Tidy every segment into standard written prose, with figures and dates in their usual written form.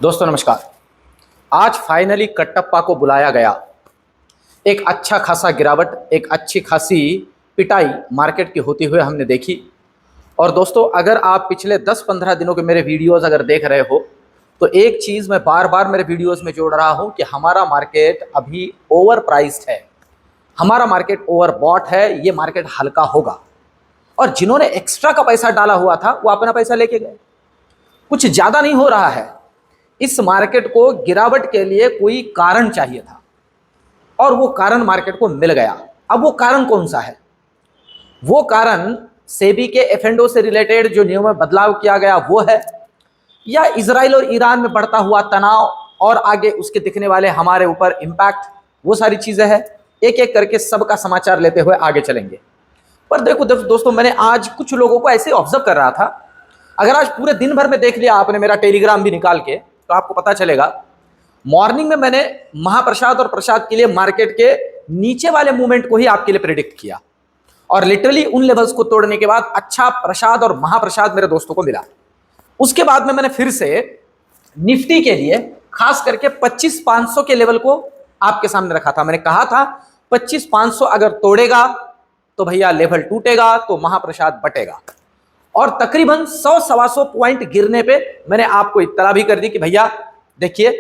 दोस्तों नमस्कार। आज फाइनली कटप्पा को बुलाया गया। एक अच्छा खासा गिरावट, एक अच्छी खासी पिटाई मार्केट की होती हुए हमने देखी। और दोस्तों अगर आप पिछले 10-15 दिनों के मेरे वीडियोस अगर देख रहे हो तो एक चीज़ मैं बार बार मेरे वीडियोस में जोड़ रहा हूं कि हमारा मार्केट अभी ओवर प्राइस्ड है, हमारा मार्केट ओवर बॉट है, ये मार्केट हल्का होगा। और जिन्होंने एक्स्ट्रा का पैसा डाला हुआ था वो अपना पैसा लेके गए। कुछ ज़्यादा नहीं हो रहा है। इस मार्केट को गिरावट के लिए कोई कारण चाहिए था और वो कारण मार्केट को मिल गया। अब वो कारण कौन सा है? वो कारण सेबी के एफएनडो से रिलेटेड जो नियम में बदलाव किया गया वो है, या इजराइल और ईरान में बढ़ता हुआ तनाव और आगे उसके दिखने वाले हमारे ऊपर इंपैक्ट, वो सारी चीजें हैं। एक एक करके सबका समाचार लेते हुए आगे चलेंगे। पर देखो दोस्तों, मैंने आज कुछ लोगों को ऐसे ऑब्जर्व कर रहा था। अगर आज पूरे दिन भर में देख लिया आपने मेरा टेलीग्राम भी निकाल के तो आपको पता चलेगा। मॉर्निंग में मैंने महाप्रसाद और प्रसाद के लिए मार्केट के नीचे वाले मूवमेंट को ही आपके लिए प्रेडिक्ट किया और लिटरली उन लेवल्स को तोड़ने के बाद अच्छा प्रसाद और महाप्रसाद मेरे दोस्तों को मिला। उसके बाद में मैंने फिर से निफ्टी के लिए खास करके 25,500 के लेवल को आपके सामने रखा था। मैंने कहा था 25,500 अगर तोड़ेगा तो भैया लेवल टूटेगा, तो महाप्रसाद बटेगा। और तकरीबन 100-125 पॉइंट गिरने पे मैंने आपको इत्तला भी कर दी कि भैया देखिए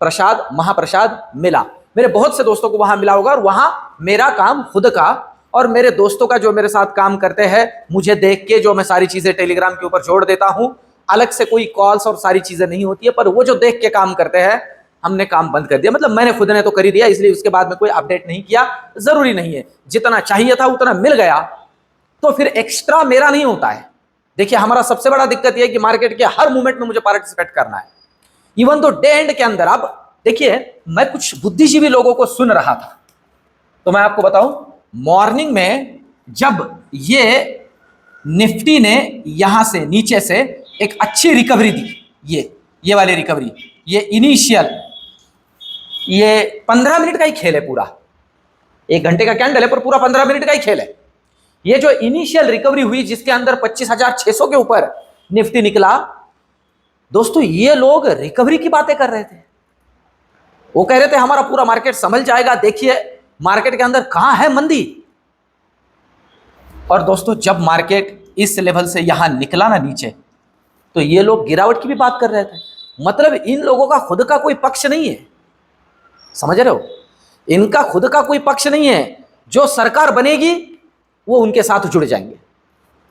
प्रसाद महाप्रसाद मिला। मेरे बहुत से दोस्तों को वहां मिला होगा और वहां मेरा काम खुद का और मेरे दोस्तों का जो मेरे साथ काम करते हैं, मुझे देख के जो मैं सारी चीजें टेलीग्राम के ऊपर जोड़ देता हूं, अलग से कोई कॉल्स और सारी चीजें नहीं होती है, पर वो जो देख के काम करते हैं, हमने काम बंद कर दिया। मतलब मैंने खुद ने तो कर ही दिया, इसलिए उसके बाद में कोई अपडेट नहीं किया, जरूरी नहीं है। जितना चाहिए था उतना मिल गया तो फिर एक्स्ट्रा मेरा नहीं होता है। देखिए हमारा सबसे बड़ा दिक्कत यह है कि मार्केट के हर मूवमेंट में मुझे पार्टिसिपेट करना है, इवन तो डे एंड के अंदर। अब देखिए मैं कुछ बुद्धिजीवी लोगों को सुन रहा था, तो मैं आपको बताऊं, मॉर्निंग में जब ये निफ्टी ने यहां से नीचे से एक अच्छी रिकवरी दी, ये वाली रिकवरी, ये इनिशियल, ये 15 मिनट का ही खेल है पूरा। 1 घंटे का कैंडल है पर पूरा 15 मिनट का ही खेल है। ये जो इनिशियल रिकवरी हुई जिसके अंदर 25,600 के ऊपर निफ्टी निकला, दोस्तों ये लोग रिकवरी की बातें कर रहे थे। वो कह रहे थे हमारा पूरा मार्केट संभल जाएगा, देखिए मार्केट के अंदर कहां है मंदी। और दोस्तों जब मार्केट इस लेवल से यहां निकला ना नीचे, तो ये लोग गिरावट की भी बात कर रहे थे। मतलब इन लोगों का खुद का कोई पक्ष नहीं है, समझ रहे हो? इनका खुद का कोई पक्ष नहीं है। जो सरकार बनेगी वो उनके साथ जुड़ जाएंगे,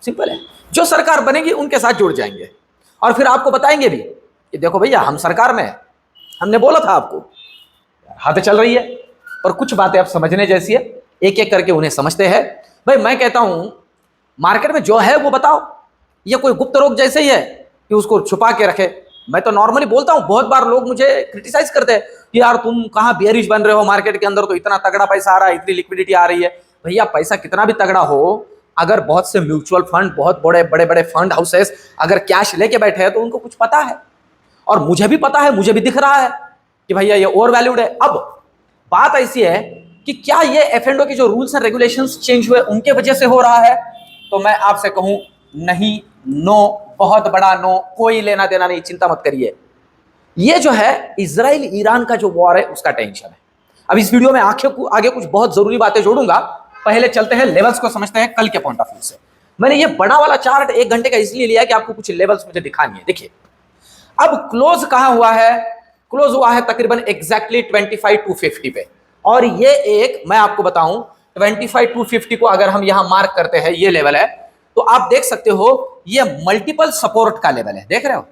सिंपल है। जो सरकार बनेगी उनके साथ जुड़ जाएंगे और फिर आपको बताएंगे भी कि देखो भैया हम सरकार में हैं, हमने बोला था आपको। हाथ चल रही है और कुछ बातें अब समझने जैसी है, एक एक करके उन्हें समझते हैं। भाई मैं कहता हूं मार्केट में जो है वो बताओ, ये कोई गुप्त रोग जैसे ही है कि उसको छुपा के रखे। मैं तो नॉर्मली बोलता हूं, बहुत बार लोग मुझे क्रिटिसाइज करते हैं कि यार तुम कहां बेयरिश बन रहे हो, मार्केट के अंदर तो इतना तगड़ा पैसा आ रहा है, इतनी लिक्विडिटी आ रही है। भैया पैसा कितना भी तगड़ा हो, अगर बहुत से म्यूचुअल फंड, बहुत बड़े बड़े फंड हाउसेस अगर कैश लेके बैठे हैं तो उनको कुछ पता है, और मुझे भी पता है, मुझे भी दिख रहा है कि भैया ये ओवर वैल्यूड है। अब बात ऐसी है कि क्या ये एफएनडो की जो रूल्स एंड रेगुलेशंस चेंज हुए उनके वजह से हो रहा है? तो मैं आपसे कहूं नहीं, नो, बहुत बड़ा नो, कोई लेना देना नहीं, चिंता मत करिए। ये जो है इजराइल ईरान का जो वॉर है उसका टेंशन है। अब इस वीडियो में आगे कुछ बहुत जरूरी बातें जोड़ूंगा। पहले चलते हैं लेवल्स को समझते हैं कल के पॉइंट ऑफ व्यू से। मैंने ये बड़ा वाला चार्ट 1 घंटे का इसलिए लिया कि आपको कुछ लेवल्स मुझे दिखानी है। देखिए अब क्लोज कहां हुआ है? क्लोज हुआ है तकरीबन एग्जैक्टली 25,250 पे। और ये एक मैं आपको बताऊं 25,250 को अगर हम यहां मार्क करते हैं, ये लेवल है, तो आप देख सकते हो ये मल्टीपल सपोर्ट का लेवल है। देख रहे हो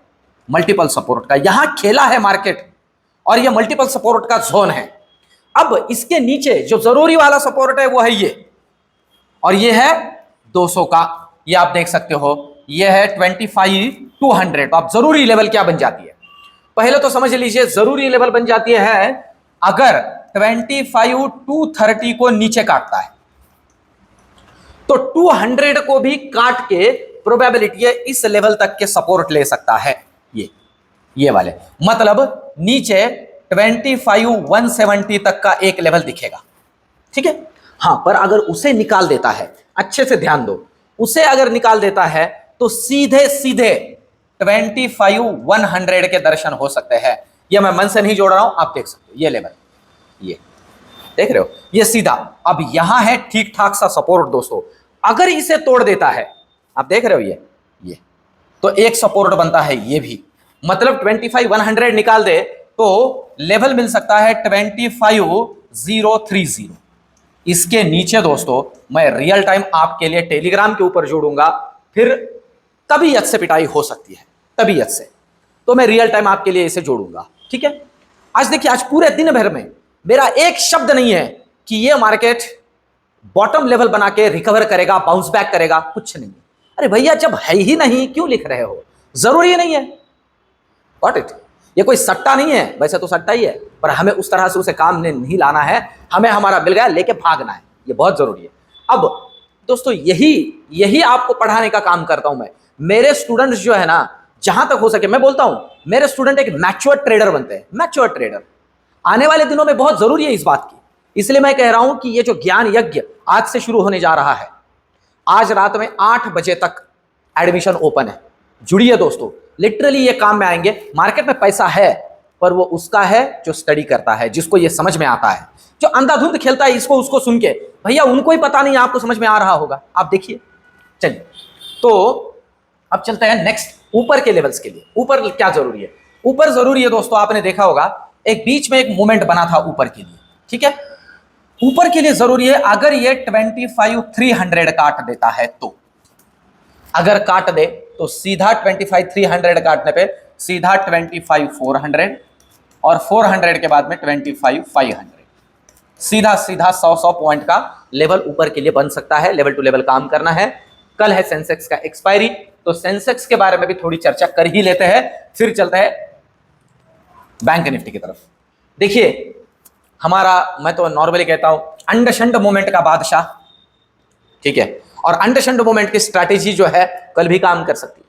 मल्टीपल सपोर्ट का, यहां खेला है मार्केट और ये मल्टीपल सपोर्ट का जोन है। अब इसके नीचे जो जरूरी वाला सपोर्ट है वो है ये, और ये है 200 का, ये आप देख सकते हो, ये है 25,200। तो आप जरूरी लेवल क्या बन जाती है पहले तो समझ लीजिए। जरूरी लेवल बन जाती है अगर 25,230 को नीचे काटता है तो 200 को भी काट के प्रोबेबिलिटी है इस लेवल तक के सपोर्ट ले सकता है। ये वाले मतलब नीचे 25,170 तक का एक लेवल दिखेगा, ठीक है। हां पर अगर उसे निकाल देता है, अच्छे से ध्यान दो, उसे अगर निकाल देता है तो सीधे सीधे 25,100 के दर्शन हो सकते हैं। ये मैं मन से नहीं जोड़ रहा हूं, आप देख सकते हो ये लेवल, ये देख रहे हो, ये सीधा। अब यहां है ठीक ठाक सा सपोर्ट दोस्तों, अगर इसे तोड़ देता है, आप देख रहे हो ये तो एक सपोर्ट बनता है ये भी, मतलब 25,100 निकाल दे तो लेवल मिल सकता है 25,030। इसके नीचे दोस्तों मैं रियल टाइम आपके लिए टेलीग्राम के ऊपर जोड़ूंगा, फिर तबीयत से पिटाई हो सकती है, तबीयत से, तो मैं रियल टाइम आपके लिए इसे जोड़ूंगा, ठीक है। आज देखिए, आज पूरे दिन भर में मेरा एक शब्द नहीं है कि ये मार्केट बॉटम लेवल बना के रिकवर करेगा, बाउंस बैक करेगा, कुछ नहीं। अरे भैया, जब है ही नहीं क्यों लिख रहे हो, जरूरी नहीं है। व्हाट इट, ये कोई सट्टा नहीं है, वैसे तो सट्टा ही है, पर हमें उस तरह से उसे काम में नहीं लाना है, हमें हमारा मिल गया लेके भागना है, ये बहुत जरूरी है। अब दोस्तों यही आपको पढ़ाने का काम करता हूं मैं। मेरे स्टूडेंट्स जो है ना, जहां तक हो सके मैं बोलता हूं, मेरे स्टूडेंट एक मैच्योर ट्रेडर बनते हैं, मैच्योर ट्रेडर। आने वाले दिनों में बहुत जरूरी है इस बात की, इसलिए मैं कह रहा हूं कि ये जो ज्ञान यज्ञ आज से शुरू होने जा रहा है, आज रात में 8 बजे तक एडमिशन ओपन है, जुड़िए दोस्तों, लिटरली ये काम में आएंगे। मार्केट में पैसा है, पर वो उसका है जो स्टडी करता है, जिसको ये समझ में आता है। जो अंधाधुंध खेलता है इसको उसको सुन के, भैया उनको ही पता नहीं, आपको समझ में आ रहा होगा, आप देखिए। चलिए, तो अब चलते हैं नेक्स्ट ऊपर के लेवल्स के लिए। ऊपर क्या जरूरी है, ऊपर जरूरी है दोस्तों, आपने देखा होगा एक बीच में एक मूवमेंट बना था ऊपर के लिए, ठीक है। ऊपर के लिए जरूरी है, अगर ये 25,300 काट देता है तो, अगर काट दे तो सीधा 25,300 काटने पे सीधा 25,400 और 400 के बाद में 25,500, सीधा सीधा 100 पॉइंट का लेवल ऊपर के लिए बन सकता है। लेवल टू लेवल काम करना है। कल है सेंसेक्स का एक्सपायरी, तो सेंसेक्स के बारे में भी थोड़ी चर्चा कर ही लेते हैं, फिर चलते हैं बैंक निफ्टी की तरफ। देखिए, हमारा, मैं तो नॉर्मली कहता हूं, अंडशंड मूवमेंट का बादशाह, ठीक है, और अंडशंड मूवमेंट की स्ट्रैटेजी जो है कल भी काम कर सकती है।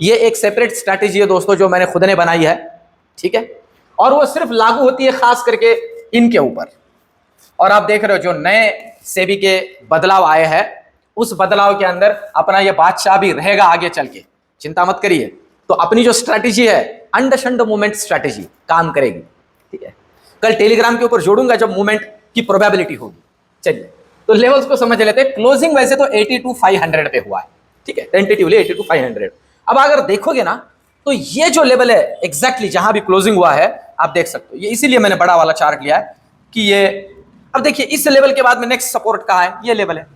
ये एक सेपरेट स्ट्रैटेजी है दोस्तों, जो मैंने खुद ने बनाई है, ठीक है, और वो सिर्फ लागू होती है खास करके इनके ऊपर। और आप देख रहे हो जो नए सेबी के बदलाव आए हैं, उस बदलाव के अंदर अपना ये बादशाह भी रहेगा आगे चल के, चिंता मत करिए। तो अपनी जो स्ट्रैटेजी है, अंडशंड मूवमेंट स्ट्रैटेजी काम करेगी, ठीक है। कल टेलीग्राम के ऊपर जोड़ूंगा जब मूवमेंट की प्रोबेबिलिटी होगी। चलिए, तो लेवल्स को समझ लेते हैं। क्लोजिंग वैसे तो 82,500 पे हुआ है, ठीक है, टेंटेटिवली 82,500। अब अगर देखोगे ना, तो ये जो लेवल है एग्जैक्टली जहां भी क्लोजिंग हुआ है, आप देख सकते हो, ये इसीलिए मैंने बड़ा वाला चार्ट लिया है कि ये, अब देखिए इस लेवल के बाद में नेक्स्ट सपोर्ट कहां है, ये लेवल है,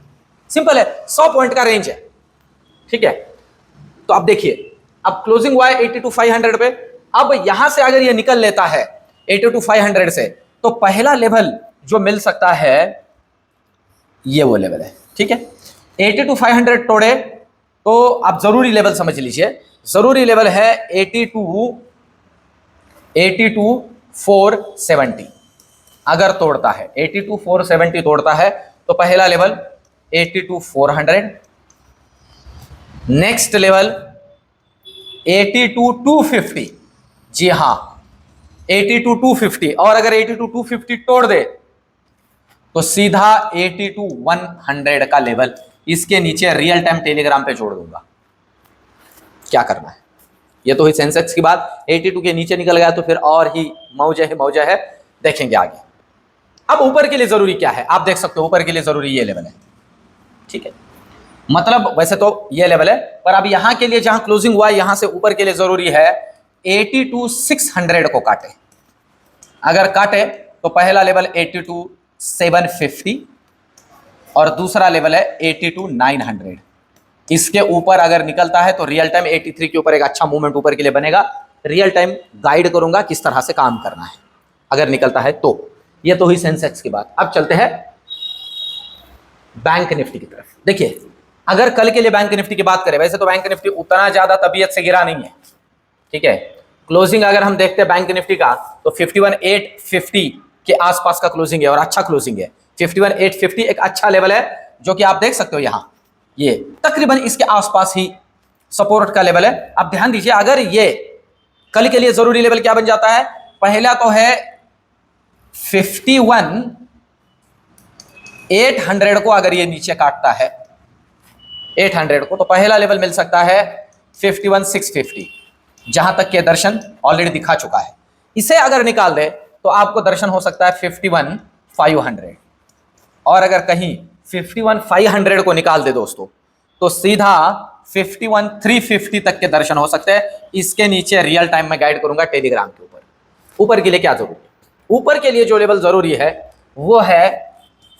सिंपल है, 100 पॉइंट का रेंज है, ठीक है। तो अब देखिए, अब क्लोजिंग हुआ है 82,500 पे, अब यहां से अगर ये निकल लेता है 82,500 से, तो पहला लेवल जो मिल सकता है ये वो लेवल है, ठीक है। 82,500 तोड़े तो आप जरूरी लेवल समझ लीजिए, जरूरी लेवल है 82,470। अगर तोड़ता है 82,470 तोड़ता है तो पहला लेवल 82,400, नेक्स्ट लेवल 82,250, जी हां 82,250, और अगर 82,250 तोड़ दे तो सीधा 82,100 का लेवल। इसके नीचे रियल टाइम टेलीग्राम पे जोड़ दूंगा, क्या करना है। ये तो हुई सेंसेक्स की बात, 82 के नीचे निकल गया तो फिर और ही मौजा है, देखेंगे आगे। अब ऊपर के लिए जरूरी क्या है, आप देख सकते हो, ऊपर के लिए जरूरी ये लेवल है, ठीक है, मतलब वैसे तो ये लेवल है, पर अब यहां के लिए जहां क्लोजिंग हुआ है, यहां से ऊपर के लिए जरूरी है 82,600 को काटे। अगर काटे तो पहला लेवल 82,750 और दूसरा लेवल है 82,900। इसके ऊपर अगर निकलता है तो रियल टाइम 83 के ऊपर एक अच्छा मूवमेंट ऊपर के लिए बनेगा। रियल टाइम गाइड करूंगा किस तरह से काम करना है अगर निकलता है तो। ये तो हुई सेंसेक्स की बात। अब चलते हैं बैंक निफ्टी की तरफ। देखिए, अगर कल के लिए बैंक निफ्टी की बात करें, वैसे तो बैंक निफ्टी उतना ज्यादा तबीयत से गिरा नहीं है, ठीक है। क्लोजिंग अगर हम देखते हैं बैंक निफ्टी का तो 51,850 के आसपास का क्लोजिंग है और अच्छा क्लोजिंग है। 51,850 एक अच्छा लेवल है, जो कि आप देख सकते हो यहां, ये तकरीबन इसके आसपास ही सपोर्ट का लेवल है। आप ध्यान दीजिए, अगर ये कल के लिए जरूरी लेवल क्या बन जाता है, पहला तो है 51,800 को अगर ये नीचे काटता है 800 को, तो पहला लेवल मिल सकता है 51,650, जहां तक के दर्शन ऑलरेडी दिखा चुका है। इसे अगर निकाल दे तो आपको दर्शन हो सकता है 51,500, और अगर कहीं 51,500 को निकाल दे दोस्तों तो सीधा 51,350 तक के दर्शन हो सकते हैं। इसके नीचे रियल टाइम में गाइड करूंगा टेलीग्राम के ऊपर। ऊपर के लिए क्या जरूरी है? ऊपर के लिए जो लेवल जरूरी है वो है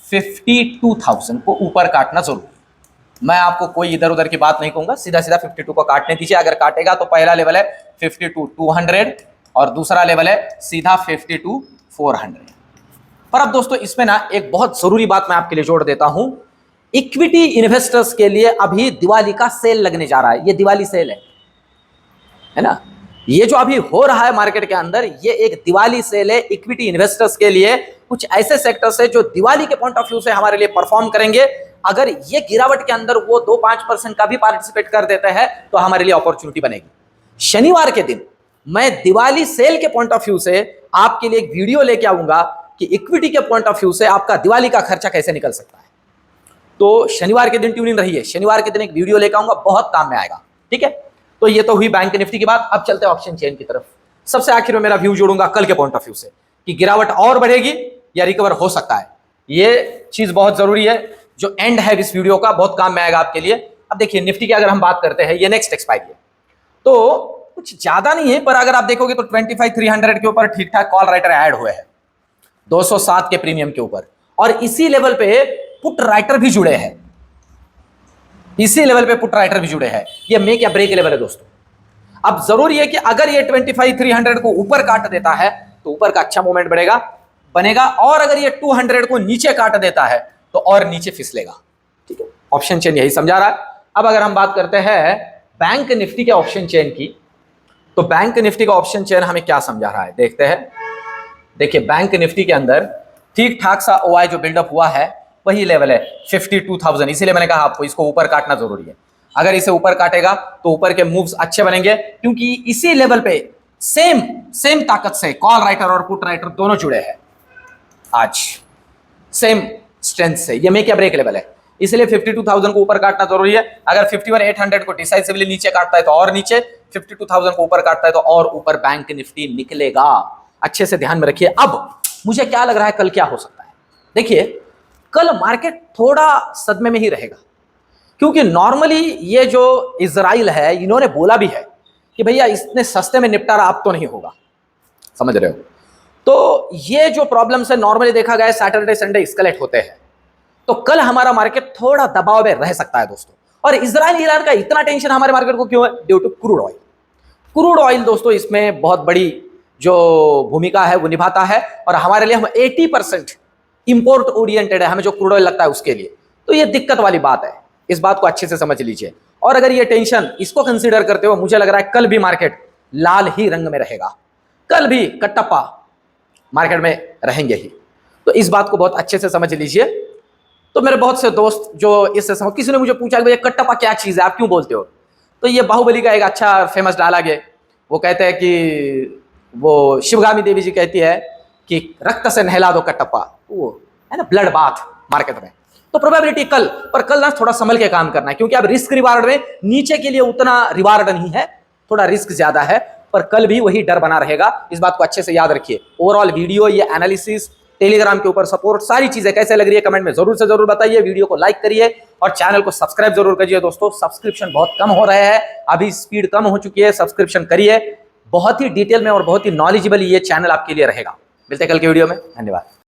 52,000 को ऊपर काटना जरूरी। मैं आपको कोई इधर उधर की बात नहीं कहूंगा, सीधा सीधा 52 को काटने दीजिए। अगर काटेगा तो पहला लेवल है 52,200 और दूसरा लेवल है सीधा 52,400। पर अब दोस्तों इसमें ना एक बहुत जरूरी बात मैं आपके लिए जोड़ देता हूं। इक्विटी इन्वेस्टर्स के लिए अभी दिवाली का सेल लगने जा रहा है। ये दिवाली सेल है ना। ये जो अभी हो रहा है मार्केट के अंदर, ये एक दिवाली सेल है इक्विटी इन्वेस्टर्स के लिए। कुछ ऐसे सेक्टर्स है जो दिवाली के पॉइंट ऑफ व्यू से हमारे लिए परफॉर्म करेंगे। अगर ये गिरावट के अंदर वो 2-5% का भी पार्टिसिपेट कर देते हैं तो हमारे लिए अपॉर्चुनिटी बनेगी। शनिवार के दिन मैं दिवाली सेल के पॉइंट ऑफ व्यू से आपके लिए एक वीडियो लेके आऊंगा कि इक्विटी के पॉइंट ऑफ व्यू से आपका दिवाली का खर्चा कैसे निकल सकता है। तो शनिवार के दिन ट्यून इन रहिए। शनिवार के दिन एक वीडियो लेकर आऊंगा, बहुत काम में आएगा। ठीक है, तो ये तो हुई बैंक निफ्टी की बात। अब चलते हैं ऑप्शन चेन की तरफ। सबसे आखिर में मेरा व्यू जोड़ूंगा कल के पॉइंट ऑफ व्यू से कि गिरावट और बढ़ेगी या रिकवर हो सकता है। ये चीज बहुत जरूरी है। जो एंड है इस वीडियो का बहुत काम में आएगा आपके लिए। अब देखिए निफ्टी की अगर हम बात करते हैं, ये नेक्स्ट एक्सपायरी है तो कुछ ज्यादा नहीं है, पर अगर आप देखोगे तो 25,300 के ऊपर ठीक ठाक कॉल राइटर ऐड हुए हैं 207 के प्रीमियम के ऊपर, और इसी लेवल पे पुट राइटर भी जुड़े हैं। इसी लेवल पे पुट राइटर भी जुड़े हैं। ये मेक या ब्रेक लेवल है दोस्तों। अब जरूरी है कि अगर ये 25,300 को ऊपर काट देता है तो ऊपर का अच्छा मूवमेंट बनेगा, और अगर ये 200 को नीचे काट देता है तो और नीचे फिसलेगा। ठीक है, ऑप्शन चेन यही समझा रहा है। अब अगर हम बात करते हैं बैंक निफ्टी के ऑप्शन चेन की, तो बैंक निफ्टी का ऑप्शन चेन हमें क्या समझा रहा है देखते हैं। देखिए बैंक निफ्टी के अंदर ठीक ठाक सा ओआई जो बिल्डअप हुआ है वही लेवल है 52,000। इसीलिए मैंने कहा आपको इसको ऊपर काटना जरूरी है। अगर इसे ऊपर काटेगा तो ऊपर के मूव्स अच्छे बनेंगे, क्योंकि इसी लेवल पे सेम ताकत से कॉल राइटर और पुट राइटर दोनों जुड़े हैं आज, सेम स्ट्रेंथ से। ये मेक या ब्रेक लेवल है, इसलिए 52,000 को ऊपर काटना जरूरी है। अगर 51,800 को डिसाइसिवली नीचे काटता है तो और नीचे, 52,000 को ऊपर काटता है तो और ऊपर बैंक निफ्टी निकलेगा। अच्छे से ध्यान में रखिए। अब मुझे क्या लग रहा है कल क्या हो सकता है। देखिए कल मार्केट थोड़ा सदमे में ही रहेगा, क्योंकि नॉर्मली ये जो इजराइल है इन्होंने बोला भी है कि भैया इतने सस्ते में निपटारा अब तो नहीं होगा, समझ रहे हो। तो ये जो प्रॉब्लम्स है नॉर्मली देखा गया है सैटरडे संडे एस्केलेट होते हैं, तो कल हमारा मार्केट थोड़ा दबाव में रह सकता है दोस्तों। और इजराइल ईरान का इतना टेंशन हमारे मार्केट को क्यों है? Due to crude oil. Crude oil दोस्तों इसमें बहुत बड़ी जो भूमिका है वो निभाता है, और हमारे लिए हम 80% इंपोर्ट ओरिएंटेड है, हमें जो क्रूड ऑयल लगता है उसके लिए। तो ये दिक्कत वाली बात है, इस बात को अच्छे से समझ लीजिए। और अगर ये टेंशन इसको कंसीडर करते हुए मुझे लग रहा है कल भी मार्केट लाल ही रंग में रहेगा, कल भी कट्टप्पा मार्केट में रहेंगे ही। तो इस बात को बहुत अच्छे से समझ लीजिए। तो मेरे बहुत से दोस्त जो इससे किसी ने मुझे पूछा कि भैया कट्टप्पा क्या चीज है, आप क्यों बोलते हो? तो ये बाहुबली का एक अच्छा फेमस डायलॉग है। वो कहते हैं कि वो शिवगामी देवी जी कहती है कि रक्त से नहला दो कट्टप्पा, वो है ना ब्लड बाथ मार्केट में। तो प्रोबेबिलिटी कल ना थोड़ा संभल के काम करना है, क्योंकि अब रिस्क रिवार्ड में नीचे के लिए उतना रिवार्ड नहीं है, थोड़ा रिस्क ज्यादा है, पर कल भी वही डर बना रहेगा। इस बात को अच्छे से याद रखिए। ओवरऑल वीडियो, ये एनालिसिस, टेलीग्राम के ऊपर सपोर्ट, सारी चीजें कैसे लग रही है कमेंट में जरूर से जरूर बताइए। वीडियो को लाइक करिए और चैनल को सब्सक्राइब जरूर करिए दोस्तों। सब्सक्रिप्शन बहुत कम हो रहे हैं, अभी स्पीड कम हो चुकी है, सब्सक्रिप्शन करिए। बहुत ही डिटेल में और बहुत ही नॉलेजेबल ये चैनल आपके लिए रहेगा। मिलते हैं कल के वीडियो में, धन्यवाद।